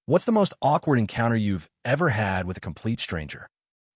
What's the most awkward encounter you've ever had with a complete stranger?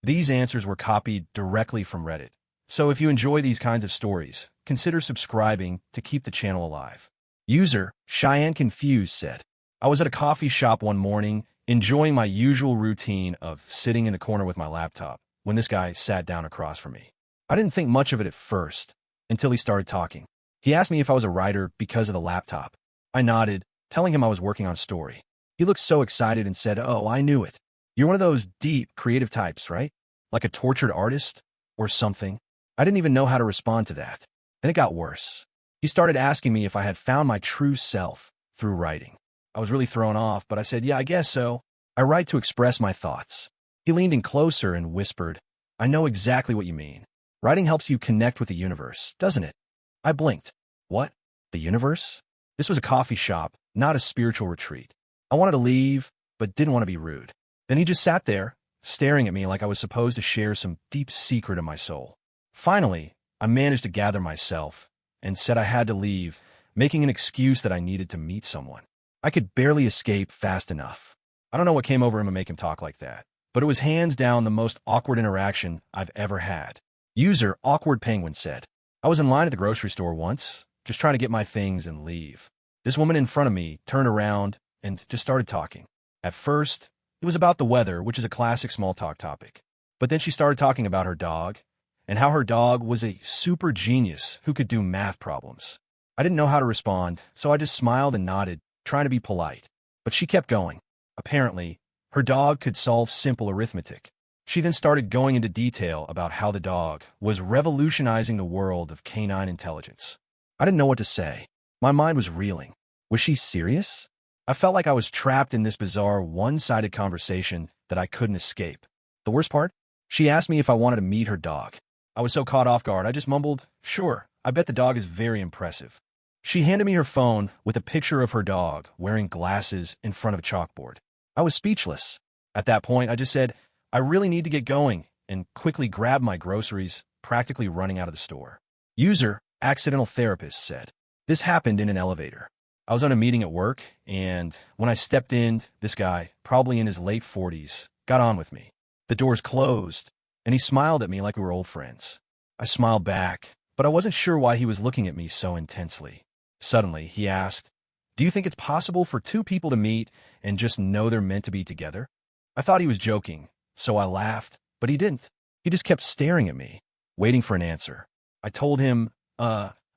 These answers were copied directly from Reddit. So if you enjoy these kinds of stories, consider subscribing to keep the channel alive. User Cheyenne Confused said, I was at a coffee shop one morning, enjoying my usual routine of sitting in the corner with my laptop, when this guy sat down across from me. I didn't think much of it at first, until he started talking. He asked me if I was a writer because of the laptop. I nodded, telling him I was working on a story. He looked so excited and said, "Oh, I knew it. You're one of those deep, creative types, right? Like a tortured artist? Or something?" I didn't even know how to respond to that. Then it got worse. He started asking me if I had found my true self through writing. I was really thrown off, but I said, "Yeah, I guess so. I write to express my thoughts." He leaned in closer and whispered, "I know exactly what you mean. Writing helps you connect with the universe, doesn't it?" I blinked. What? The universe? This was a coffee shop, not a spiritual retreat. I wanted to leave, but didn't want to be rude. Then he just sat there, staring at me like I was supposed to share some deep secret of my soul. Finally, I managed to gather myself and said I had to leave, making an excuse that I needed to meet someone. I could barely escape fast enough. I don't know what came over him to make him talk like that, but it was hands down the most awkward interaction I've ever had. User Awkward Penguin said, I was in line at the grocery store once, just trying to get my things and leave. This woman in front of me turned around and just started talking. At first, it was about the weather, which is a classic small talk topic. But then she started talking about her dog, and how her dog was a super genius who could do math problems. I didn't know how to respond, so I just smiled and nodded, trying to be polite. But she kept going. Apparently, her dog could solve simple arithmetic. She then started going into detail about how the dog was revolutionizing the world of canine intelligence. I didn't know what to say. My mind was reeling. Was she serious? I felt like I was trapped in this bizarre, one-sided conversation that I couldn't escape. The worst part? She asked me if I wanted to meet her dog. I was so caught off guard, I just mumbled, "Sure, I bet the dog is very impressive." She handed me her phone with a picture of her dog wearing glasses in front of a chalkboard. I was speechless. At that point, I just said, "I really need to get going," and quickly grabbed my groceries, practically running out of the store. User Accidental Therapist said, this happened in an elevator. I was on a meeting at work, and when I stepped in, this guy, probably in his late 40s, got on with me. The doors closed, and he smiled at me like we were old friends. I smiled back, but I wasn't sure why he was looking at me so intensely. Suddenly, he asked, "Do you think it's possible for two people to meet and just know they're meant to be together?" I thought he was joking, so I laughed, but he didn't. He just kept staring at me, waiting for an answer. I told him,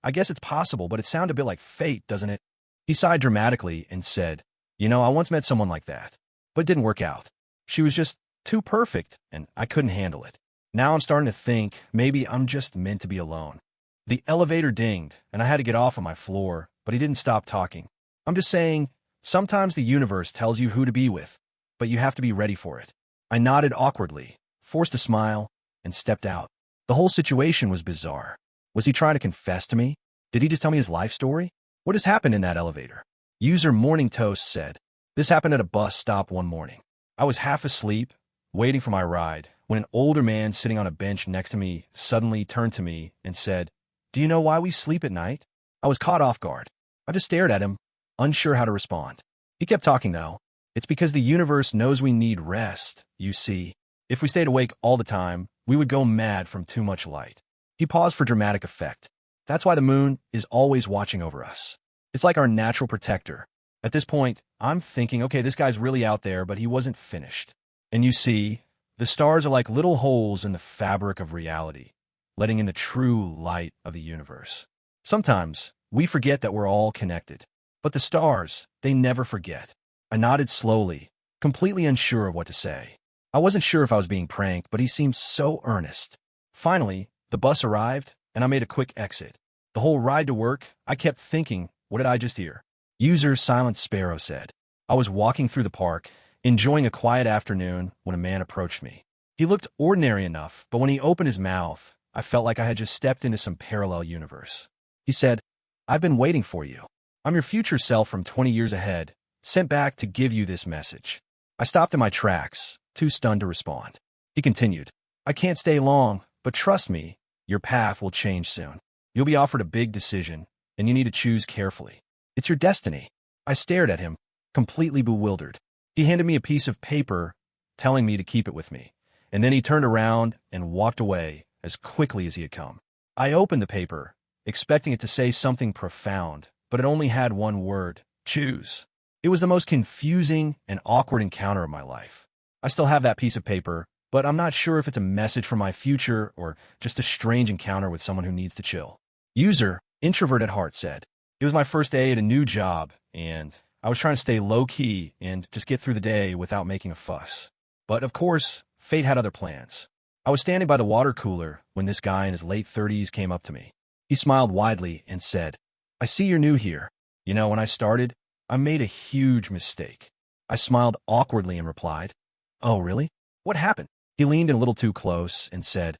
I guess it's possible, but it sounded a bit like fate, doesn't it?" He sighed dramatically and said, I once met someone like that, but it didn't work out. She was just too perfect, and I couldn't handle it. Now I'm starting to think maybe I'm just meant to be alone. The elevator dinged, and I had to get off on my floor, but he didn't stop talking. I'm just saying, sometimes the universe tells you who to be with, but you have to be ready for it. I nodded awkwardly, forced a smile, and stepped out. The whole situation was bizarre. Was he trying to confess to me? Did he just tell me his life story? What has happened in that elevator? User Morning Toast said, this happened at a bus stop one morning. I was half asleep, waiting for my ride, when an older man sitting on a bench next to me suddenly turned to me and said, "Do you know why we sleep at night?" I was caught off guard. I just stared at him, unsure how to respond. He kept talking, though. "It's because the universe knows we need rest, you see. If we stayed awake all the time, we would go mad from too much light." He paused for dramatic effect. "That's why the moon is always watching over us. It's like our natural protector." At this point, I'm thinking, okay, this guy's really out there, but he wasn't finished. And you see, the stars are like little holes in the fabric of reality, letting in the true light of the universe. Sometimes, we forget that we're all connected. But the stars, they never forget. I nodded slowly, completely unsure of what to say. I wasn't sure if I was being pranked, but he seemed so earnest. Finally, the bus arrived, and I made a quick exit. The whole ride to work, I kept thinking, what did I just hear? User Silent Sparrow said, I was walking through the park, enjoying a quiet afternoon when a man approached me. He looked ordinary enough, but when he opened his mouth, I felt like I had just stepped into some parallel universe. He said, "I've been waiting for you. I'm your future self from 20 years ahead, sent back to give you this message." I stopped in my tracks, too stunned to respond. He continued, "I can't stay long, but trust me, your path will change soon. You'll be offered a big decision, and you need to choose carefully. It's your destiny." I stared at him, completely bewildered. He handed me a piece of paper, telling me to keep it with me, and then he turned around and walked away as quickly as he had come. I opened the paper, expecting it to say something profound, but it only had one word: choose. It was the most confusing and awkward encounter of my life. I still have that piece of paper, but I'm not sure if it's a message from my future or just a strange encounter with someone who needs to chill. User, introvert at heart, said, "It was my first day at a new job, and I was trying to stay low-key and just get through the day without making a fuss. But of course, fate had other plans. I was standing by the water cooler when this guy in his late 30s came up to me. He smiled widely and said, 'I see you're new here. You know, when I started, I made a huge mistake.' I smiled awkwardly and replied, 'Oh, really? What happened?' He leaned in a little too close and said,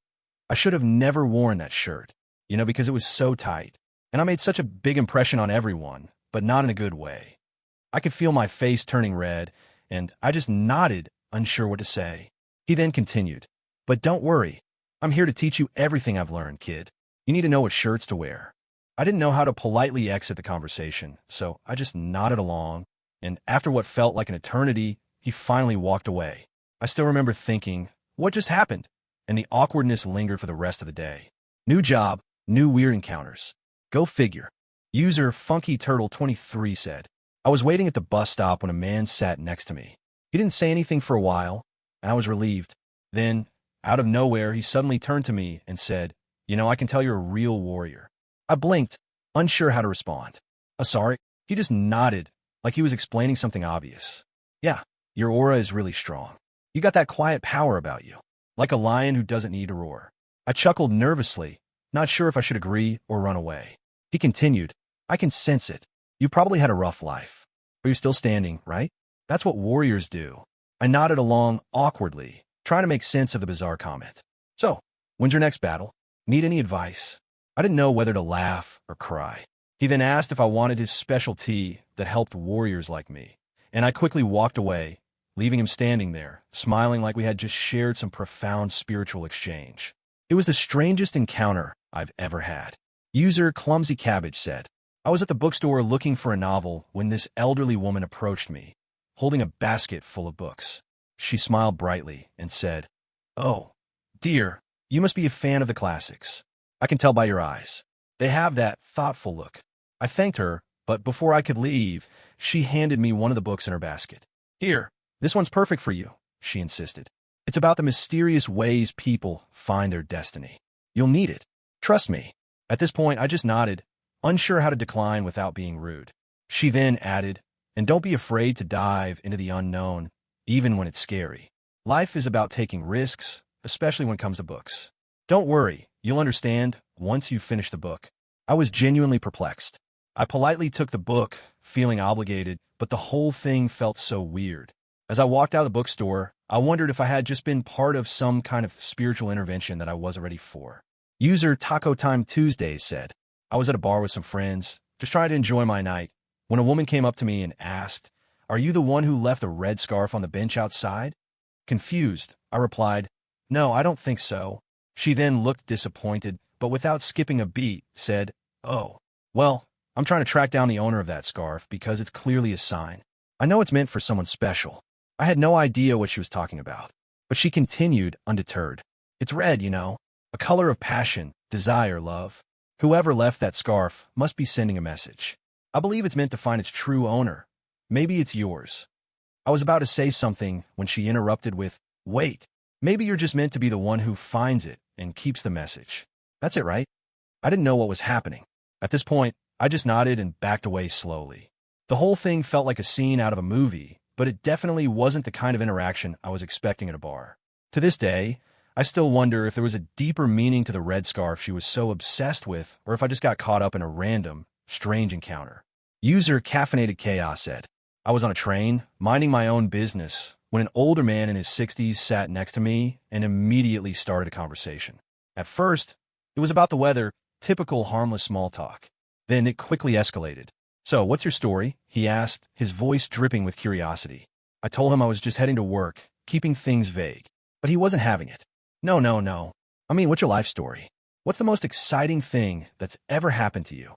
'I should have never worn that shirt, because it was so tight. And I made such a big impression on everyone, but not in a good way.' I could feel my face turning red, and I just nodded, unsure what to say. He then continued, 'But don't worry. I'm here to teach you everything I've learned, kid. You need to know what shirts to wear.' I didn't know how to politely exit the conversation, so I just nodded along, and after what felt like an eternity, he finally walked away. I still remember thinking, what just happened? And the awkwardness lingered for the rest of the day. New job, new weird encounters. Go figure. User Funky Turtle 23 said, "I was waiting at the bus stop when a man sat next to me. He didn't say anything for a while, and I was relieved. Then, out of nowhere, he suddenly turned to me and said, 'I can tell you're a real warrior.' I blinked, unsure how to respond. 'Sorry?' He just nodded, like he was explaining something obvious. 'Yeah, your aura is really strong. You got that quiet power about you, like a lion who doesn't need to roar.' I chuckled nervously, not sure if I should agree or run away. He continued, 'I can sense it. You probably had a rough life. But you're still standing, right? That's what warriors do.' I nodded along awkwardly, trying to make sense of the bizarre comment. 'So, when's your next battle? Need any advice?' I didn't know whether to laugh or cry. He then asked if I wanted his special tea that helped warriors like me, and I quickly walked away, leaving him standing there, smiling like we had just shared some profound spiritual exchange. It was the strangest encounter I've ever had. User Clumsy Cabbage said, "I was at the bookstore looking for a novel when this elderly woman approached me, holding a basket full of books. She smiled brightly and said, 'Oh, dear, you must be a fan of the classics. I can tell by your eyes. They have that thoughtful look.' I thanked her, but before I could leave, she handed me one of the books in her basket. 'Here, this one's perfect for you,' she insisted. 'It's about the mysterious ways people find their destiny. You'll need it. Trust me.' At this point, I just nodded, unsure how to decline without being rude. She then added, 'And don't be afraid to dive into the unknown, even when it's scary. Life is about taking risks, especially when it comes to books. Don't worry, you'll understand once you finish the book.' I was genuinely perplexed. I politely took the book, feeling obligated, but the whole thing felt so weird. As I walked out of the bookstore, I wondered if I had just been part of some kind of spiritual intervention that I wasn't ready for. User Taco Time Tuesdays said, "I was at a bar with some friends, just trying to enjoy my night, when a woman came up to me and asked, 'Are you the one who left a red scarf on the bench outside?' Confused, I replied, 'No, I don't think so.' She then looked disappointed, but without skipping a beat, said, 'Oh, well, I'm trying to track down the owner of that scarf because it's clearly a sign. I know it's meant for someone special.' I had no idea what she was talking about, but she continued undeterred. 'It's red, a color of passion, desire, love. Whoever left that scarf must be sending a message. I believe it's meant to find its true owner. Maybe it's yours.' I was about to say something when she interrupted with, 'Wait, maybe you're just meant to be the one who finds it and keeps the message. That's it, right?' I didn't know what was happening. At this point, I just nodded and backed away slowly. The whole thing felt like a scene out of a movie, but it definitely wasn't the kind of interaction I was expecting at a bar. To this day, I still wonder if there was a deeper meaning to the red scarf she was so obsessed with, or if I just got caught up in a random, strange encounter. User Caffeinated Chaos said, "I was on a train, minding my own business, when an older man in his 60s sat next to me and immediately started a conversation. At first, it was about the weather, typical harmless small talk. Then it quickly escalated. 'So, what's your story?' he asked, his voice dripping with curiosity. I told him I was just heading to work, keeping things vague. But he wasn't having it. 'No. I mean, what's your life story? What's the most exciting thing that's ever happened to you?'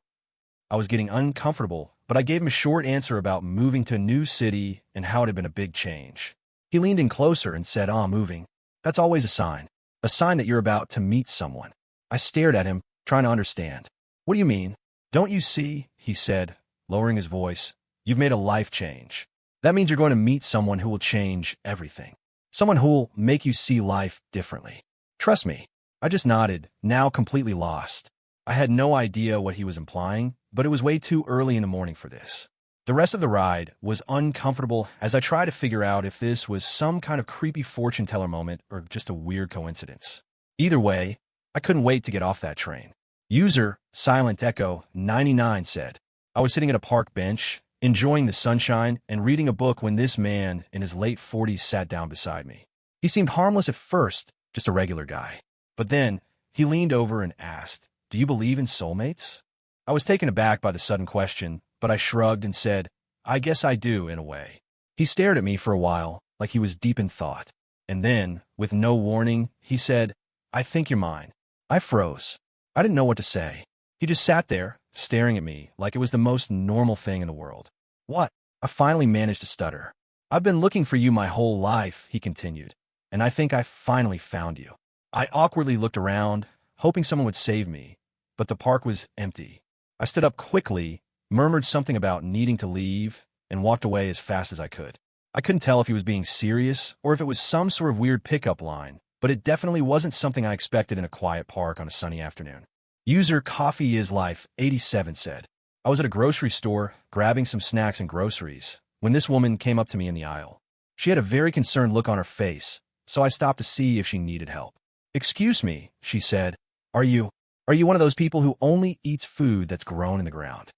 I was getting uncomfortable but I gave him a short answer about moving to a new city and how it had been a big change. He leaned in closer and said, moving. That's always a sign that you're about to meet someone. I stared at him, trying to understand. What do you mean? Don't you see, he said, lowering his voice, you've made a life change. That means you're going to meet someone who will change everything. Someone who will make you see life differently. Trust me. I just nodded, now completely lost. I had no idea what he was implying, but it was way too early in the morning for this. The rest of the ride was uncomfortable as I tried to figure out if this was some kind of creepy fortune teller moment or just a weird coincidence. Either way, I couldn't wait to get off that train. User Silent Echo 99 said, I was sitting at a park bench, enjoying the sunshine and reading a book when this man in his late 40s sat down beside me. He seemed harmless at first, just a regular guy. But then he leaned over and asked, do you believe in soulmates? I was taken aback by the sudden question, but I shrugged and said, I guess I do, in a way. He stared at me for a while, like he was deep in thought. And then, with no warning, he said, I think you're mine. I froze. I didn't know what to say. He just sat there, staring at me like it was the most normal thing in the world. What? I finally managed to stutter. I've been looking for you my whole life, he continued, and I think I finally found you. I awkwardly looked around, hoping someone would save me, but the park was empty. I stood up quickly, murmured something about needing to leave, and walked away as fast as I could. I couldn't tell if he was being serious or if it was some sort of weird pickup line, but it definitely wasn't something I expected in a quiet park on a sunny afternoon. User Coffee Is Life 87 said, I was at a grocery store grabbing some snacks and groceries when this woman came up to me in the aisle. She had a very concerned look on her face, so I stopped to see if she needed help. Excuse me, she said, Are you one of those people who only eats food that's grown in the ground?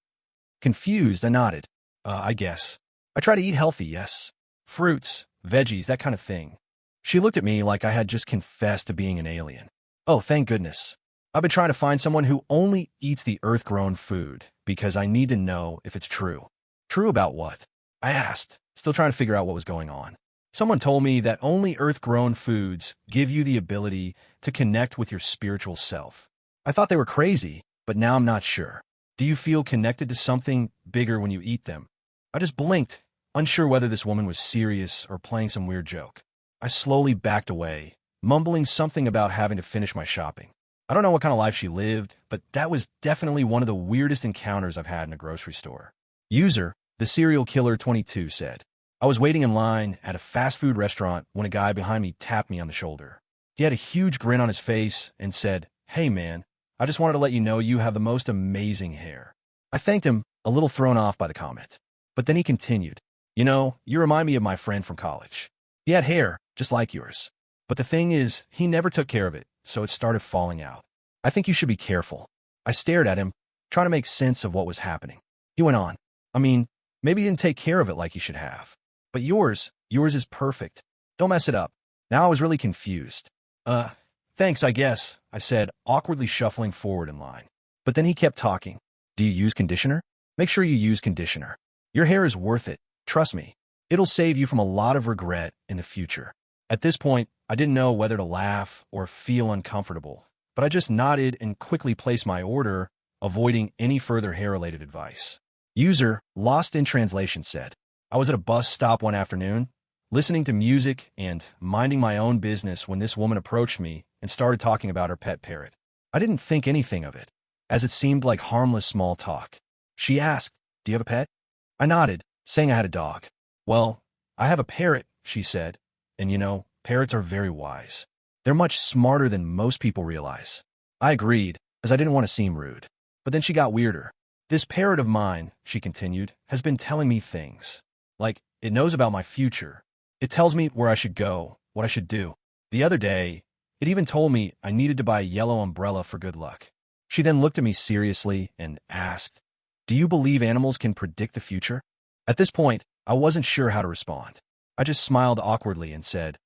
Confused, I nodded. I guess. I try to eat healthy, yes. Fruits, veggies, that kind of thing. She looked at me like I had just confessed to being an alien. Oh, thank goodness. I've been trying to find someone who only eats the earth-grown food because I need to know if it's true. True about what? I asked, still trying to figure out what was going on. Someone told me that only earth-grown foods give you the ability to connect with your spiritual self. I thought they were crazy, but now I'm not sure. Do you feel connected to something bigger when you eat them? I just blinked, unsure whether this woman was serious or playing some weird joke. I slowly backed away, mumbling something about having to finish my shopping. I don't know what kind of life she lived, but that was definitely one of the weirdest encounters I've had in a grocery store. User, the serial killer 22 said, I was waiting in line at a fast food restaurant when a guy behind me tapped me on the shoulder. He had a huge grin on his face and said, Hey man, I just wanted to let you know you have the most amazing hair. I thanked him, a little thrown off by the comment. But then he continued, You know, you remind me of my friend from college. He had hair, just like yours. But the thing is, he never took care of it, so it started falling out. I think you should be careful. I stared at him, trying to make sense of what was happening. He went on, I mean, maybe you didn't take care of it like you should have. But yours is perfect. Don't mess it up. Now I was really confused. Thanks, I guess, I said, awkwardly shuffling forward in line. But then he kept talking. Do you use conditioner? Make sure you use conditioner. Your hair is worth it. Trust me. It'll save you from a lot of regret in the future. At this point, I didn't know whether to laugh or feel uncomfortable, but I just nodded and quickly placed my order, avoiding any further hair-related advice. User Lost in Translation said, I was at a bus stop one afternoon, listening to music and minding my own business when this woman approached me and started talking about her pet parrot. I didn't think anything of it, as it seemed like harmless small talk. She asked, Do you have a pet? I nodded, saying I had a dog. Well, I have a parrot, she said, and you know, parrots are very wise. They're much smarter than most people realize. I agreed, as I didn't want to seem rude. But then she got weirder. This parrot of mine, she continued, has been telling me things. Like, it knows about my future. It tells me where I should go, what I should do. The other day, it even told me I needed to buy a yellow umbrella for good luck. She then looked at me seriously and asked, Do you believe animals can predict the future? At this point, I wasn't sure how to respond. I just smiled awkwardly and said,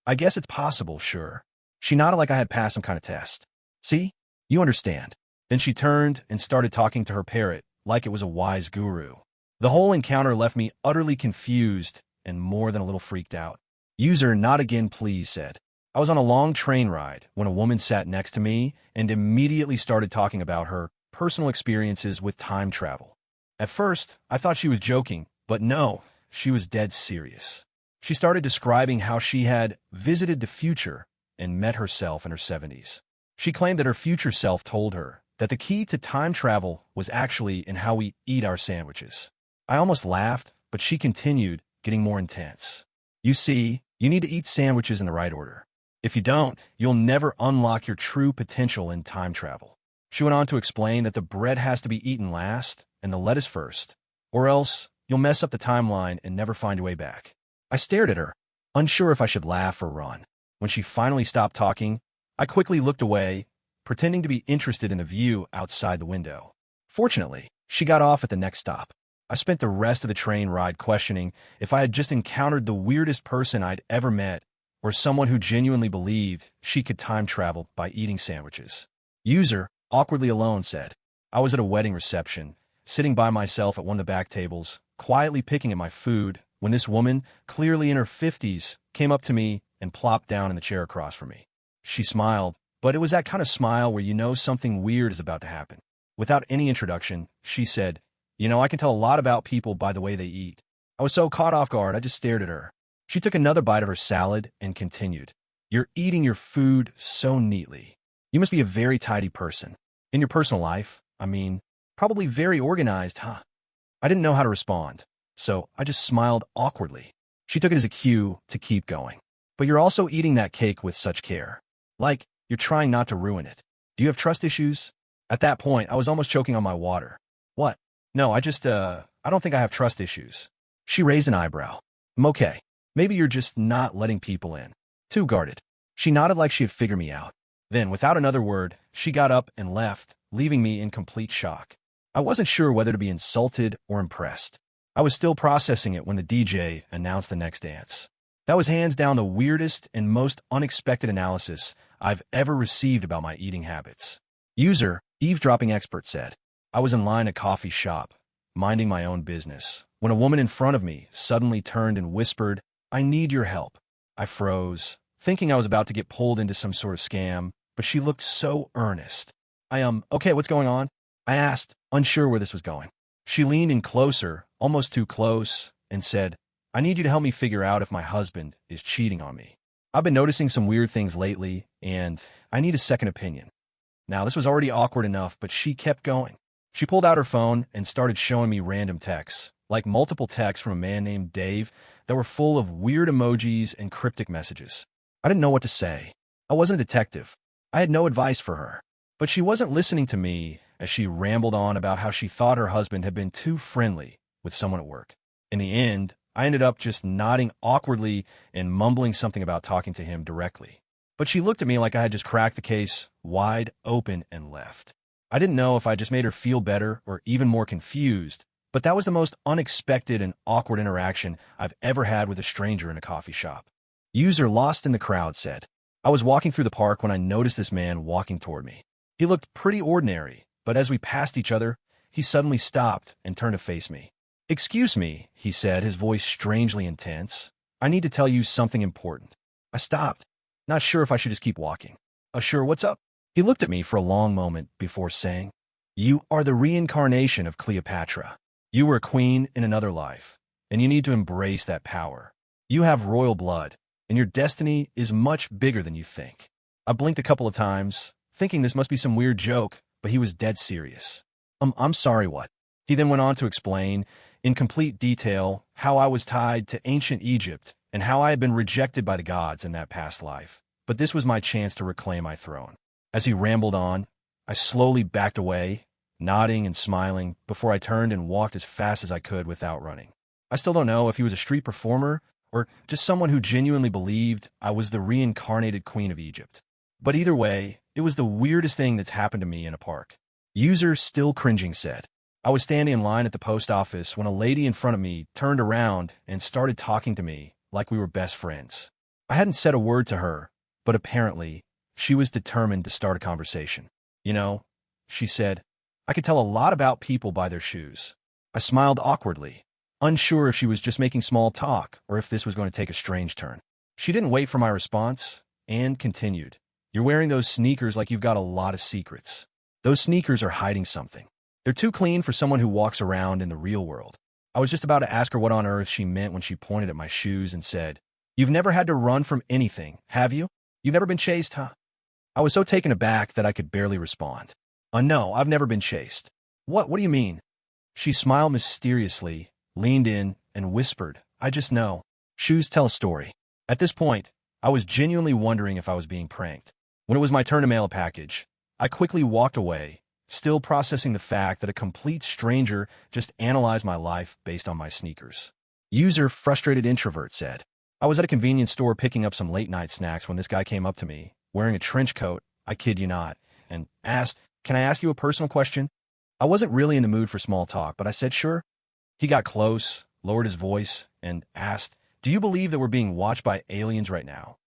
I guess it's possible, sure. She nodded like I had passed some kind of test. See? You understand. Then she turned and started talking to her parrot like it was a wise guru. The whole encounter left me utterly confused and more than a little freaked out. User Not Again Please said, I was on a long train ride when a woman sat next to me and immediately started talking about her personal experiences with time travel. At first, I thought she was joking, but no, she was dead serious. She started describing how she had visited the future and met herself in her 70s. She claimed that her future self told her that the key to time travel was actually in how we eat our sandwiches. I almost laughed, but she continued, getting more intense. You see, you need to eat sandwiches in the right order. If you don't, you'll never unlock your true potential in time travel. She went on to explain that the bread has to be eaten last and the lettuce first, or else you'll mess up the timeline and never find your way back. I stared at her, unsure if I should laugh or run. When she finally stopped talking, I quickly looked away, pretending to be interested in the view outside the window. Fortunately, she got off at the next stop. I spent the rest of the train ride questioning if I had just encountered the weirdest person I'd ever met, or someone who genuinely believed she could time travel by eating sandwiches. User, awkwardly alone, said, I was at a wedding reception, sitting by myself at one of the back tables, quietly picking at my food, when this woman, clearly in her 50s, came up to me and plopped down in the chair across from me. She smiled, but it was that kind of smile where you know something weird is about to happen. Without any introduction, she said, I can tell a lot about people by the way they eat. I was so caught off guard, I just stared at her. She took another bite of her salad and continued, You're eating your food so neatly. You must be a very tidy person. In your personal life, probably very organized, huh? I didn't know how to respond, so I just smiled awkwardly. She took it as a cue to keep going. But you're also eating that cake with such care. Like, you're trying not to ruin it. Do you have trust issues? At that point, I was almost choking on my water. What? No, I don't think I have trust issues. She raised an eyebrow. I'm okay. Maybe you're just not letting people in. Too guarded. She nodded like she had figured me out. Then, without another word, she got up and left, leaving me in complete shock. I wasn't sure whether to be insulted or impressed. I was still processing it when the DJ announced the next dance. That was hands down the weirdest and most unexpected analysis I've ever received about my eating habits. User, eavesdropping expert, said, I was in line at a coffee shop, minding my own business, when a woman in front of me suddenly turned and whispered, I need your help. I froze, thinking I was about to get pulled into some sort of scam, but she looked so earnest. Okay, what's going on? I asked, unsure where this was going. She leaned in closer, almost too close, and said, I need you to help me figure out if my husband is cheating on me. I've been noticing some weird things lately, and I need a second opinion. Now, this was already awkward enough, but she kept going. She pulled out her phone and started showing me random texts, like multiple texts from a man named Dave that were full of weird emojis and cryptic messages. I didn't know what to say. I wasn't a detective. I had no advice for her. But she wasn't listening to me as she rambled on about how she thought her husband had been too friendly with someone at work. In the end, I ended up just nodding awkwardly and mumbling something about talking to him directly. But she looked at me like I had just cracked the case wide open and left. I didn't know if I just made her feel better or even more confused, but that was the most unexpected and awkward interaction I've ever had with a stranger in a coffee shop. User lost in the crowd said, I was walking through the park when I noticed this man walking toward me. He looked pretty ordinary, but as we passed each other, he suddenly stopped and turned to face me. Excuse me, he said, his voice strangely intense. I need to tell you something important. I stopped, not sure if I should just keep walking. Sure, what's up? He looked at me for a long moment before saying, You are the reincarnation of Cleopatra. You were a queen in another life, and you need to embrace that power. You have royal blood, and your destiny is much bigger than you think. I blinked a couple of times, thinking this must be some weird joke, but he was dead serious. I'm sorry, what? He then went on to explain, in complete detail, how I was tied to ancient Egypt and how I had been rejected by the gods in that past life. But this was my chance to reclaim my throne. As he rambled on, I slowly backed away, nodding and smiling, before I turned and walked as fast as I could without running. I still don't know if he was a street performer or just someone who genuinely believed I was the reincarnated Queen of Egypt. But either way, it was the weirdest thing that's happened to me in a park. User still cringing said, I was standing in line at the post office when a lady in front of me turned around and started talking to me like we were best friends. I hadn't said a word to her, but apparently she was determined to start a conversation. She said, I could tell a lot about people by their shoes. I smiled awkwardly, unsure if she was just making small talk or if this was going to take a strange turn. She didn't wait for my response and continued, You're wearing those sneakers like you've got a lot of secrets. Those sneakers are hiding something. They're too clean for someone who walks around in the real world. I was just about to ask her what on earth she meant when she pointed at my shoes and said, "You've never had to run from anything, have you? You've never been chased, huh?" I was so taken aback that I could barely respond. No, I've never been chased." What do you mean?" She smiled mysteriously, leaned in, and whispered, "I just know. Shoes tell a story." At this point, I was genuinely wondering if I was being pranked. When it was my turn to mail a package, I quickly walked away, still processing the fact that a complete stranger just analyzed my life based on my sneakers. User Frustrated Introvert said, "I was at a convenience store picking up some late-night snacks when this guy came up to me, wearing a trench coat, I kid you not, and asked, 'Can I ask you a personal question?' I wasn't really in the mood for small talk, but I said sure. He got close, lowered his voice, and asked, 'Do you believe that we're being watched by aliens right now?'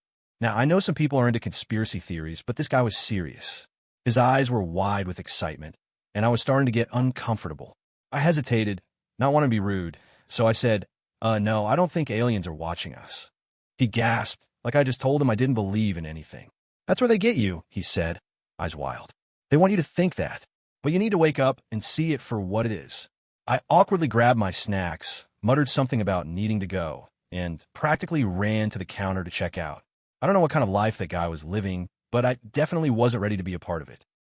Now, I know some people are into conspiracy theories, but this guy was serious. His eyes were wide with excitement, and I was starting to get uncomfortable. I hesitated, not wanting to be rude, so I said, no, I don't think aliens are watching us." He gasped, like I just told him I didn't believe in anything. "That's where they get you," he said, eyes wild. "They want you to think that, but you need to wake up and see it for what it is." I awkwardly grabbed my snacks, muttered something about needing to go, and practically ran to the counter to check out. I don't know what kind of life that guy was living, but I definitely wasn't ready to be a part of it.